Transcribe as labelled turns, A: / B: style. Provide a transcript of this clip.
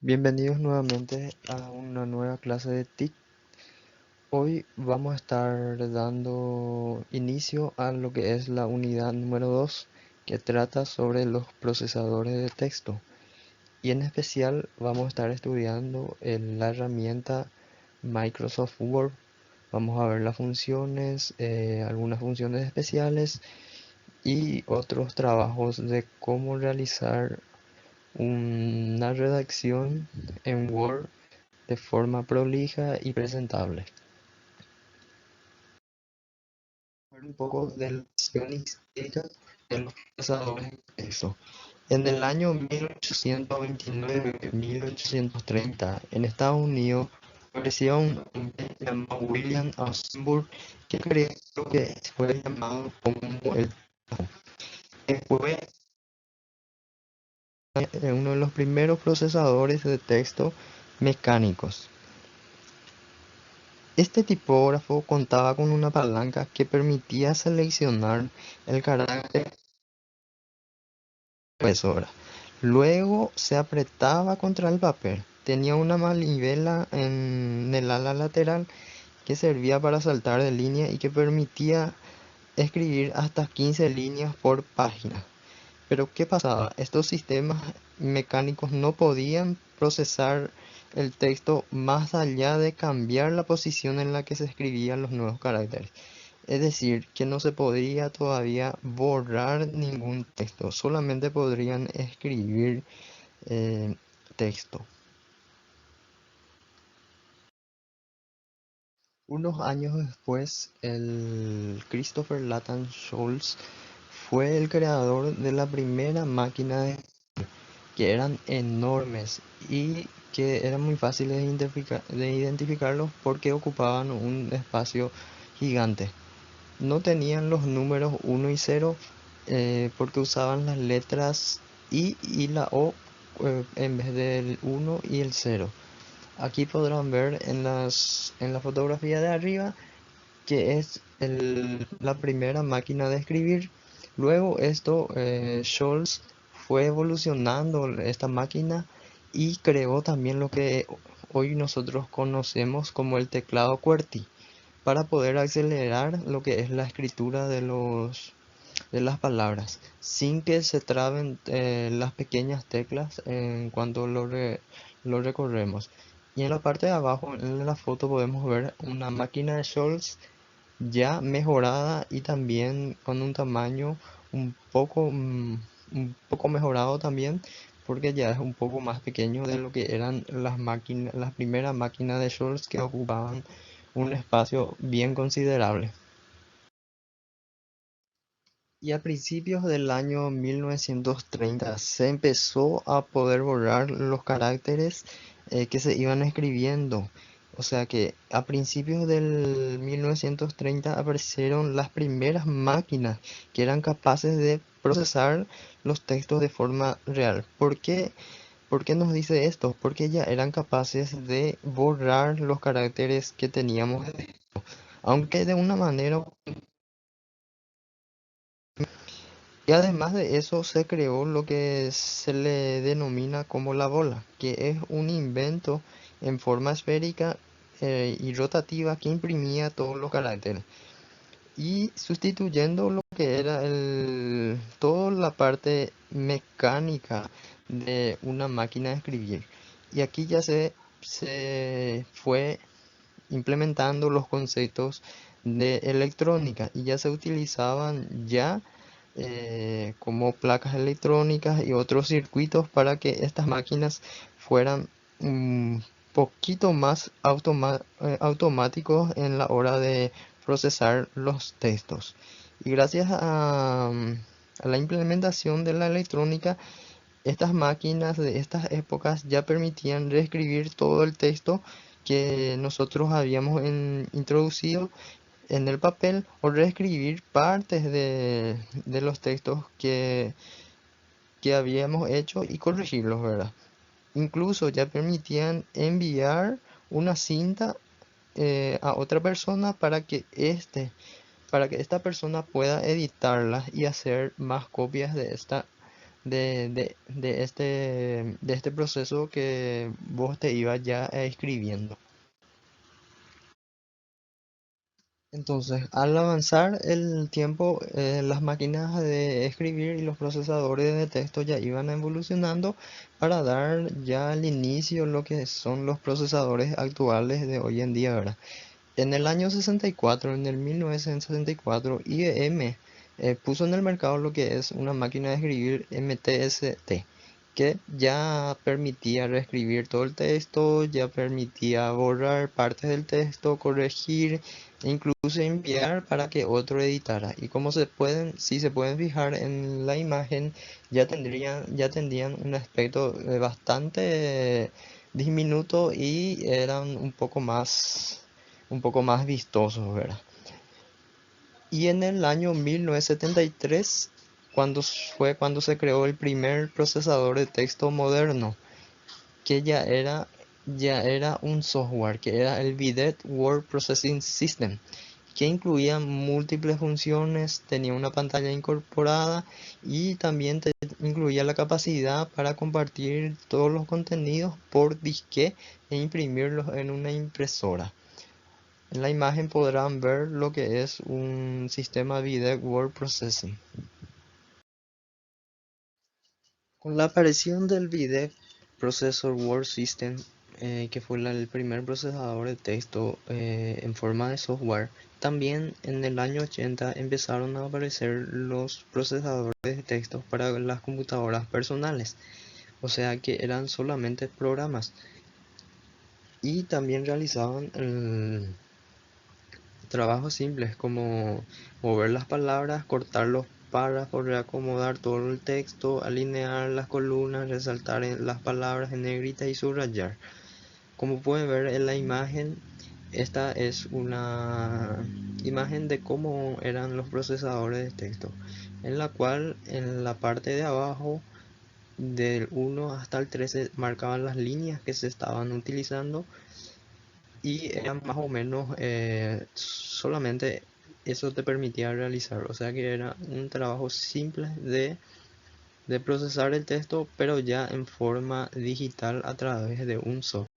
A: Bienvenidos nuevamente a una nueva clase de TIC. Hoy vamos a estar dando inicio a lo que es la unidad número 2, que trata sobre los procesadores de texto. Y en especial vamos a estar estudiando la herramienta Microsoft Word. Vamos a ver las funciones, algunas funciones especiales y otros trabajos de cómo realizar una redacción en Word de forma prolija y presentable. Un poco de la visión histórica de los procesadores de texto. En el año 1829-1830, en Estados Unidos, apareció un hombre llamado William Austin que creó lo que fue llamado como el que fue uno de los primeros procesadores de texto mecánicos. Este tipógrafo contaba con una palanca que permitía seleccionar el carácter impresora. Luego se apretaba contra el papel. Tenía una manivela en el ala lateral que servía para saltar de línea y que permitía escribir hasta 15 líneas por página. Pero ¿qué pasaba? Estos sistemas mecánicos no podían procesar el texto más allá de cambiar la posición en la que se escribían los nuevos caracteres. Es decir, que no se podría todavía borrar ningún texto, solamente podrían escribir eh, texto. Unos años después, el Christopher Lathan Scholes fue el creador de la primera máquina que eran enormes y que eran muy fáciles de identificarlos porque ocupaban un espacio gigante. No tenían los números 1 y 0 porque usaban las letras I y la O en vez del 1 y el 0. Aquí podrán ver en la fotografía de arriba que es la primera máquina de escribir. Luego Scholz fue evolucionando esta máquina y creó también lo que hoy nosotros conocemos como el teclado QWERTY para poder acelerar lo que es la escritura de las palabras sin que se traben las pequeñas teclas en cuanto lo recorremos. Y en la parte de abajo en la foto podemos ver una máquina de Scholz ya mejorada y también con un tamaño un poco mejorado también, porque ya es un poco más pequeño de lo que eran las primeras máquinas de Scholz que ocupaban un espacio bien considerable. Y a principios del año 1930 se empezó a poder borrar los caracteres que se iban escribiendo. O sea que a principios del 1930 aparecieron las primeras máquinas que eran capaces de procesar los textos de forma real. ¿Por qué nos dice esto? Porque ya eran capaces de borrar los caracteres que teníamos, aunque de una manera. Y además de eso se creó lo que se le denomina como la bola, que es un invento en forma esférica y rotativa que imprimía todos los caracteres y sustituyendo lo que era toda la parte mecánica de una máquina de escribir. Y aquí ya se fue implementando los conceptos de electrónica y ya se utilizaban ya como placas electrónicas y otros circuitos para que estas máquinas fueran un poquito más automáticos en la hora de procesar los textos. Y gracias a la implementación de la electrónica, estas máquinas de estas épocas ya permitían reescribir todo el texto que nosotros habíamos introducido en el papel o reescribir partes de los textos que habíamos hecho y corregirlos, ¿verdad? Incluso ya permitían enviar una cinta a otra persona para que esta persona pueda editarlas y hacer más copias de este proceso que vos te ibas ya escribiendo. Entonces, al avanzar el tiempo, las máquinas de escribir y los procesadores de texto ya iban evolucionando para dar ya al inicio lo que son los procesadores actuales de hoy en día, ¿verdad? En el año 64, en el 1964, IBM puso en el mercado lo que es una máquina de escribir MTST, que ya permitía reescribir todo el texto, ya permitía borrar partes del texto, corregir e incluso enviar para que otro editara. Y como si se pueden fijar en la imagen, ya tendrían un aspecto bastante diminuto y eran un poco más vistosos, ¿verdad? Y en el año 1973, fue cuando se creó el primer procesador de texto moderno, que ya era un software, que era el Videt Word Processing System, que incluía múltiples funciones, tenía una pantalla incorporada y también incluía la capacidad para compartir todos los contenidos por disque e imprimirlos en una impresora. En la imagen podrán ver lo que es un sistema Videc Word Processing. Con la aparición del Videc Processor Word System, que fue el primer procesador de texto en forma de software, también en el año 80 empezaron a aparecer los procesadores de texto para las computadoras personales, o sea que eran solamente programas y también realizaban trabajos simples como mover las palabras, cortar los párrafos, reacomodar todo el texto, alinear las columnas, resaltar las palabras en negrita y subrayar. Como pueden ver en la imagen, esta es una imagen de cómo eran los procesadores de texto, en la cual en la parte de abajo del 1 hasta el 13 marcaban las líneas que se estaban utilizando y eran más o menos solamente eso te permitía realizar, o sea que era un trabajo simple de procesar el texto, pero ya en forma digital a través de un software.